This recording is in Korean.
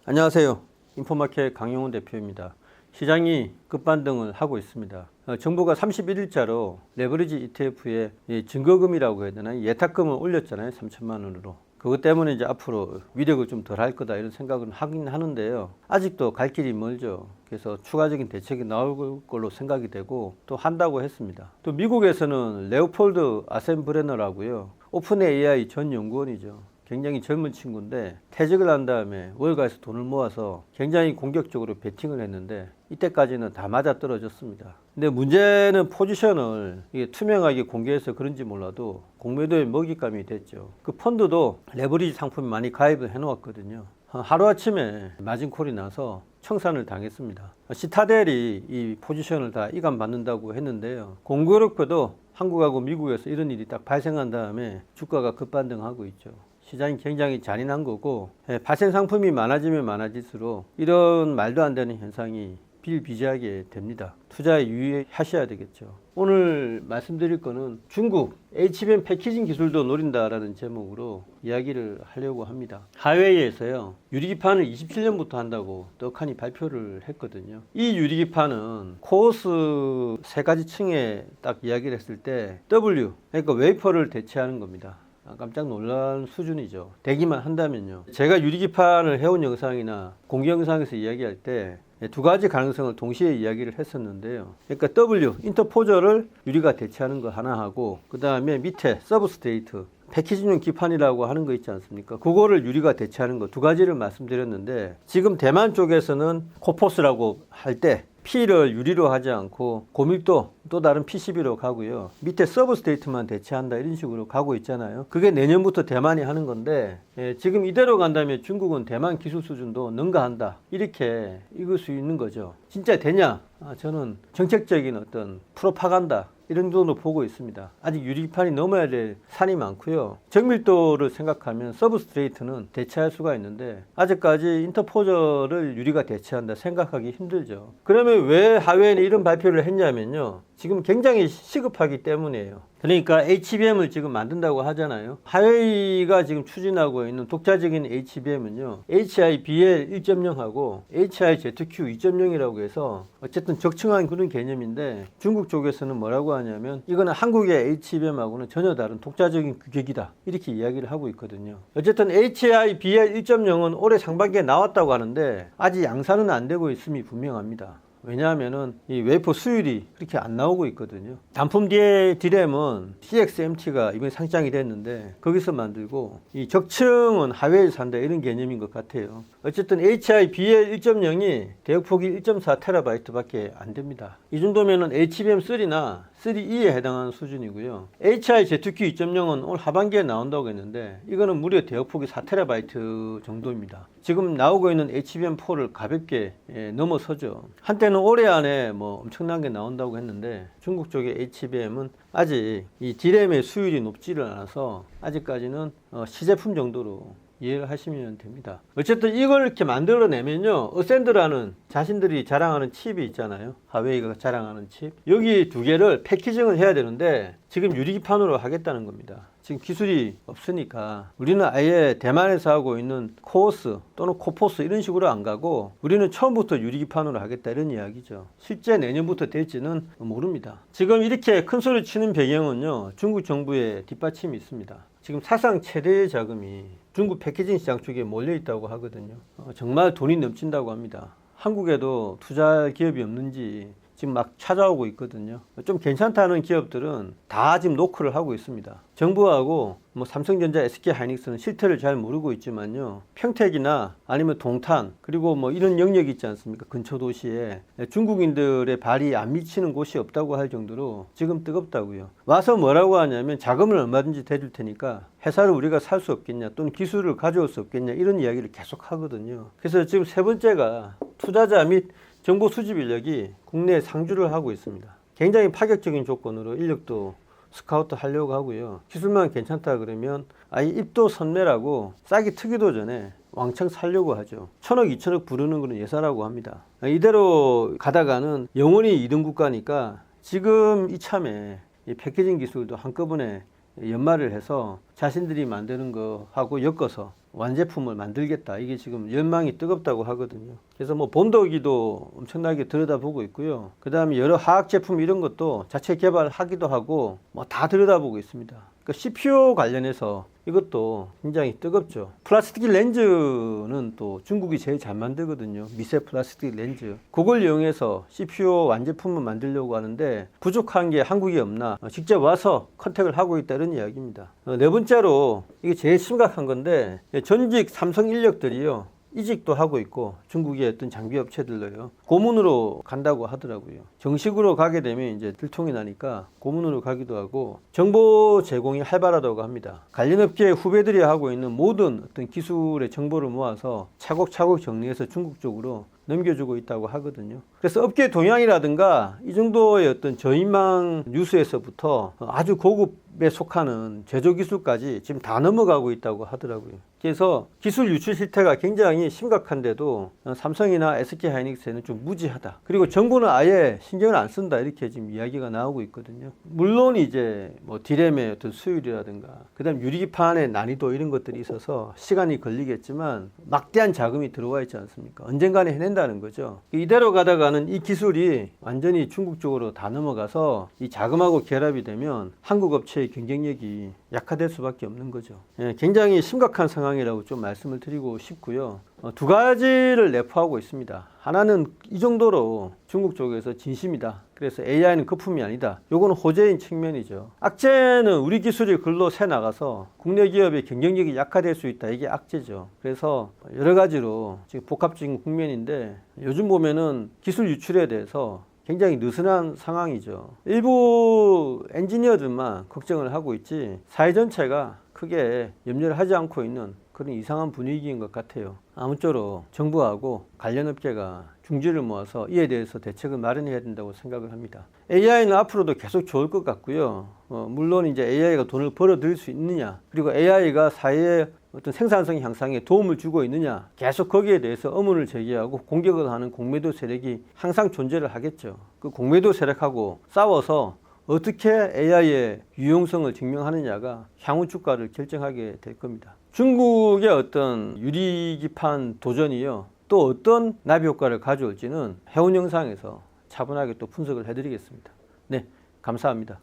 안녕하세요. 인포마켓 강용훈 대표입니다. 시장이 급반등을 하고 있습니다. 정부가 31일자로 레버리지 ETF에 증거금이라고 해야 되나 예탁금을 올렸잖아요. 3천만 원으로. 그것 때문에 이제 앞으로 위력을 좀 덜 할 거다 이런 생각은 하긴 하는데요. 아직도 갈 길이 멀죠. 그래서 추가적인 대책이 나올 걸로 생각이 되고 또 한다고 했습니다. 또 미국에서는 레오폴드 아셈브레너라고요. 오픈 AI 전 연구원이죠. 굉장히 젊은 친구인데 퇴직을 한 다음에 월가에서 돈을 모아서 굉장히 공격적으로 베팅을 했는데 이때까지는 다 맞아 떨어졌습니다. 근데 문제는 포지션을 이게 투명하게 공개해서 그런지 몰라도 공매도의 먹잇감이 됐죠. 그 펀드도 레버리지 상품이 많이 가입을 해놓았거든요. 하루아침에 마진콜이 나서 청산을 당했습니다. 시타델이 이 포지션을 다 이관받는다고 했는데요. 공교롭게도 한국하고 미국에서 이런 일이 딱 발생한 다음에 주가가 급반등하고 있죠. 시장이 굉장히 잔인한 거고 발생 상품이 많아지면 많아질수록 이런 말도 안 되는 현상이 비일비재하게 됩니다. 투자에 유의하셔야 되겠죠. 오늘 말씀드릴 거는 중국 HBM 패키징 기술도 노린다라는 제목으로 이야기를 하려고 합니다. 하웨이에서요 유리기판을 27년부터 한다고 떡하니 발표를 했거든요. 이 유리기판은 코어스 세 가지 층에 딱 이야기를 했을 때 W 그러니까 웨이퍼를 대체하는 겁니다. 깜짝 놀란 수준이죠. 되기만 한다면요. 제가 유리기판을 해온 영상이나 공개 영상에서 이야기할 때 두 가지 가능성을 동시에 이야기를 했었는데요. 그러니까 W, 인터포저를 유리가 대체하는 거 하나 하고 그 다음에 밑에 서브스트레이트, 패키징용 기판이라고 하는 거 있지 않습니까? 그거를 유리가 대체하는 거 두 가지를 말씀드렸는데 지금 대만 쪽에서는 코포스라고 할 때 P를 유리로 하지 않고 고밀도 또 다른 PCB로 가고요. 밑에 서브스트레이트만 대체한다 이런 식으로 가고 있잖아요. 그게 내년부터 대만이 하는 건데 지금 이대로 간다면 중국은 대만 기술 수준도 능가한다. 이렇게 읽을 수 있는 거죠. 진짜 되냐? 저는 정책적인 어떤 프로파간다. 이런 정도로 보고 있습니다. 아직 유리판이 넘어야 될 산이 많고요. 정밀도를 생각하면 서브스트레이트는 대체할 수가 있는데 아직까지 인터포저를 유리가 대체한다 생각하기 힘들죠. 그러면 왜 하웨이는 이런 발표를 했냐면요. 지금 굉장히 시급하기 때문이에요. 그러니까 HBM을 지금 만든다고 하잖아요. 하웨이가 지금 추진하고 있는 독자적인 HBM은요. HIBL 1.0하고 HIZQ 2.0이라고 해서 어쨌든 적층한 그런 개념인데 중국 쪽에서는 뭐라고 하냐면 이거는 한국의 HBM하고는 전혀 다른 독자적인 규격이다. 이렇게 이야기를 하고 있거든요. 어쨌든 HIBL 1.0은 올해 상반기에 나왔다고 하는데 아직 양산은 안 되고 있음이 분명합니다. 왜냐하면은 이 웨이퍼 수율이 그렇게 안 나오고 있거든요. 단품 D램은 CXMT가 이번에 상장이 됐는데 거기서 만들고 이 적층은 하웨이에서 산다 이런 개념인 것 같아요. 어쨌든 HIBL 1.0이 대역폭이 1.4TB 밖에 안 됩니다. 이 정도면은 HBM3나 3E에 해당하는 수준이고요. HIZQ 2.0은 올 하반기에 나온다고 했는데 이거는 무려 대역폭이 4TB 정도입니다. 지금 나오고 있는 HBM4를 가볍게 넘어서죠. 한때는 올해 안에 뭐 엄청난 게 나온다고 했는데 중국 쪽의 HBM은 아직 이 D램의 수율이 높지를 않아서 아직까지는 시제품 정도로 이해를 하시면 됩니다. 어쨌든 이걸 이렇게 만들어내면요. 어센드라는 자신들이 자랑하는 칩이 있잖아요. 하웨이가 자랑하는 칩. 여기 두 개를 패키징을 해야 되는데 지금 유리기판으로 하겠다는 겁니다. 지금 기술이 없으니까 우리는 아예 대만에서 하고 있는 코어스 또는 코포스 이런 식으로 안 가고 우리는 처음부터 유리기판으로 하겠다 이런 이야기죠. 실제 내년부터 될지는 모릅니다. 지금 이렇게 큰 소리 치는 배경은요. 중국 정부의 뒷받침이 있습니다. 지금 사상 최대의 자금이 중국 패키징 시장 쪽에 몰려 있다고 하거든요. 정말 돈이 넘친다고 합니다. 한국에도 투자할 기업이 없는지 지금 막 찾아오고 있거든요. 좀 괜찮다는 기업들은 다 지금 노크를 하고 있습니다. 정부하고 뭐 삼성전자, SK하이닉스는 실태를 잘 모르고 있지만요. 평택이나 아니면 동탄 그리고 뭐 이런 영역이 있지 않습니까? 근처 도시에 중국인들의 발이 안 미치는 곳이 없다고 할 정도로 지금 뜨겁다고요. 와서 뭐라고 하냐면 자금을 얼마든지 대줄 테니까 회사를 우리가 살 수 없겠냐 또는 기술을 가져올 수 없겠냐 이런 이야기를 계속 하거든요. 그래서 지금 세 번째가 투자자 및 정보 수집 인력이 국내에 상주를 하고 있습니다. 굉장히 파격적인 조건으로 인력도 스카우트 하려고 하고요. 기술만 괜찮다 그러면 아예 입도 선매라고 싸게 트기도 전에 왕창 살려고 하죠. 1,000억, 2,000억 부르는 거는 예사라고 합니다. 이대로 가다가는 영원히 2등 국가니까 지금 이참에 이 패키징 기술도 한꺼번에 연마를 해서 자신들이 만드는 거하고 엮어서 완제품을 만들겠다. 이게 지금 열망이 뜨겁다고 하거든요. 그래서 뭐 본도기도 엄청나게 들여다보고 있고요. 그 다음에 여러 화학 제품 이런 것도 자체 개발하기도 하고 뭐 다 들여다보고 있습니다. 그러니까 CPU 관련해서 이것도 굉장히 뜨겁죠. 플라스틱 렌즈는 또 중국이 제일 잘 만들거든요. 미세 플라스틱 렌즈. 그걸 이용해서 CPU 완제품을 만들려고 하는데 부족한 게 한국에 없나 직접 와서 컨택을 하고 있다 이런 이야기입니다. 네 번째로 이게 제일 심각한 건데 전직 삼성 인력들이요. 이직도 하고 있고 중국의 어떤 장비 업체들로요. 고문으로 간다고 하더라고요. 정식으로 가게 되면 이제 들통이 나니까 고문으로 가기도 하고 정보 제공이 활발하다고 합니다. 관련 업계 후배들이 하고 있는 모든 어떤 기술의 정보를 모아서 차곡차곡 정리해서 중국 쪽으로 넘겨주고 있다고 하거든요. 그래서 업계 동향이라든가 이 정도의 어떤 저인망 뉴스에서부터 아주 고급에 속하는 제조 기술까지 지금 다 넘어가고 있다고 하더라고요. 그래서 기술 유출 실태가 굉장히 심각한데도 삼성이나 SK하이닉스에는 좀 무지하다. 그리고 정부는 아예 신경을 안 쓴다. 이렇게 지금 이야기가 나오고 있거든요. 물론 이제 뭐 디램의 어떤 수율이라든가 그다음 유리기판의 난이도 이런 것들이 있어서 시간이 걸리겠지만 막대한 자금이 들어와 있지 않습니까? 언젠가는 해낸다는 거죠. 이대로 가다가는 이 기술이 완전히 중국 쪽으로 다 넘어가서 이 자금하고 결합이 되면 한국 업체의 경쟁력이 약화될 수밖에 없는 거죠. 예, 굉장히 심각한 상황이라고 좀 말씀을 드리고 싶고요. 두 가지를 내포하고 있습니다. 하나는 이 정도로 중국 쪽에서 진심이다. 그래서 AI는 거품이 아니다. 요거는 호재인 측면이죠. 악재는 우리 기술이 글로 새 나가서 국내 기업의 경쟁력이 약화될 수 있다. 이게 악재죠. 그래서 여러 가지로 지금 복합적인 국면인데 요즘 보면은 기술 유출에 대해서 굉장히 느슨한 상황이죠. 일부 엔지니어들만 걱정을 하고 있지 사회 전체가 크게 염려를 하지 않고 있는 그런 이상한 분위기인 것 같아요. 아무쪼록 정부하고 관련 업계가 중지를 모아서 이에 대해서 대책을 마련해야 된다고 생각을 합니다. AI는 앞으로도 계속 좋을 것 같고요. 물론 이제 AI가 돈을 벌어들일 수 있느냐, 그리고 AI가 사회의 어떤 생산성 향상에 도움을 주고 있느냐, 계속 거기에 대해서 의문을 제기하고 공격을 하는 공매도 세력이 항상 존재를 하겠죠. 그 공매도 세력하고 싸워서 어떻게 AI의 유용성을 증명하느냐가 향후 주가를 결정하게 될 겁니다. 중국의 어떤 유리기판 도전이요, 또 어떤 나비 효과를 가져올지는 해운 영상에서 차분하게 또 분석을 해드리겠습니다. 네, 감사합니다.